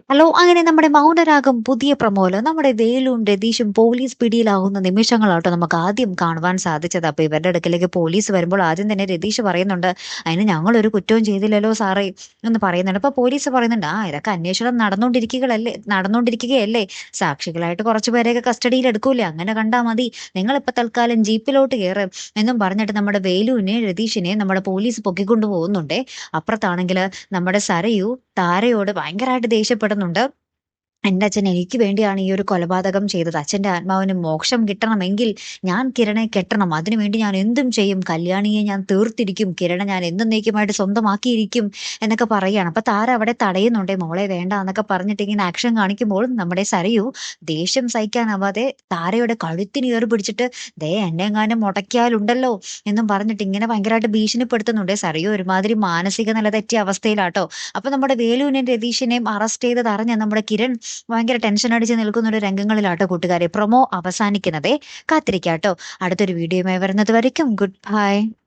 Hello! അങ്ങനെ നമ്മുടെ മൗനരാഗം പുതിയ പ്രൊമോയില് നമ്മുടെ വേലും രതീഷും പോലീസ് പിടിയിലാകുന്ന നിമിഷങ്ങളാട്ടോ നമുക്ക് ആദ്യം കാണുവാൻ സാധിച്ചത്. അപ്പൊ ഇവരുടെ അടുക്കലേക്ക് പോലീസ് വരുമ്പോൾ ആദ്യം തന്നെ രതീഷ് പറയുന്നുണ്ട്, "അതിന് ഞങ്ങളൊരു കുറ്റവും ചെയ്തില്ലല്ലോ സാറേ" എന്ന് പറയുന്നുണ്ട്. അപ്പൊ പോലീസ് പറയുന്നുണ്ട്, "ആ ഇതൊക്കെ അന്വേഷണം നടന്നുകൊണ്ടിരിക്കുകയല്ലേ. സാക്ഷികളായിട്ട് കുറച്ച് പേരെയൊക്കെ കസ്റ്റഡിയിൽ എടുക്കൂലേ, അങ്ങനെ കണ്ടാ മതി. നിങ്ങളിപ്പോ തൽക്കാലം ജീപ്പിലോട്ട് കേറ്" എന്നും പറഞ്ഞിട്ട് നമ്മുടെ വേലുവിനെയും രതീഷിനെയും നമ്മുടെ പോലീസ് പൊക്കിക്കൊണ്ട് പോകുന്നുണ്ടേ. അപ്പുറത്താണെങ്കില് നമ്മുടെ സരയു താരയോട് ഭയങ്കരമായിട്ട് ദേഷ്യപ്പെടുന്നുണ്ട്. എന്റെ അച്ഛൻ എനിക്ക് വേണ്ടിയാണ് ഈ ഒരു കൊലപാതകം ചെയ്തത്. അച്ഛന്റെ ആത്മാവിന് മോക്ഷം കിട്ടണമെങ്കിൽ ഞാൻ കിരണെ കെട്ടണം. അതിനുവേണ്ടി ഞാൻ എന്തും ചെയ്യും. കല്യാണിയെ ഞാൻ തീർത്തിരിക്കും. കിരണെ ഞാൻ എന്നേക്കുമായിട്ട് സ്വന്തമാക്കിയിരിക്കും എന്നൊക്കെ പറയുകയാണ്. അപ്പൊ താര അവിടെ തടയുന്നുണ്ടേ. മോളെ വേണ്ട എന്നൊക്കെ പറഞ്ഞിട്ട് ഇങ്ങനെ ആക്ഷൻ കാണിക്കുമ്പോൾ നമ്മുടെ സരയു ദേഷ്യം സഹിക്കാനാവാതെ താരയുടെ കഴുത്തിന് ഏറി പിടിച്ചിട്ട് ദേ എന്നെങ്ങാനും മുടക്കിയാലുണ്ടല്ലോ എന്നും പറഞ്ഞിട്ട് ഇങ്ങനെ ഭയങ്കരമായിട്ട് ഭീഷണിപ്പെടുത്തുന്നുണ്ട്. സരയു ഒരുമാതിരി മാനസിക നില തെറ്റിയ അവസ്ഥയിലാട്ടോ. അപ്പൊ നമ്മുടെ വേലുവിനെയും രതീഷിനെയും അറസ്റ്റ് ചെയ്തത് അറിഞ്ഞ നമ്മുടെ കിരൺ ഭയങ്കര ടെൻഷൻ അടിച്ച് നിൽക്കുന്ന ഒരു രംഗങ്ങളിലാട്ടോ കൂട്ടുകാരെ പ്രൊമോ അവസാനിക്കുന്നതേ. കാത്തിരിക്കാട്ടോ അടുത്തൊരു വീഡിയോയുമായി വരുന്നത് വരയ്ക്കും ഗുഡ് ബൈ.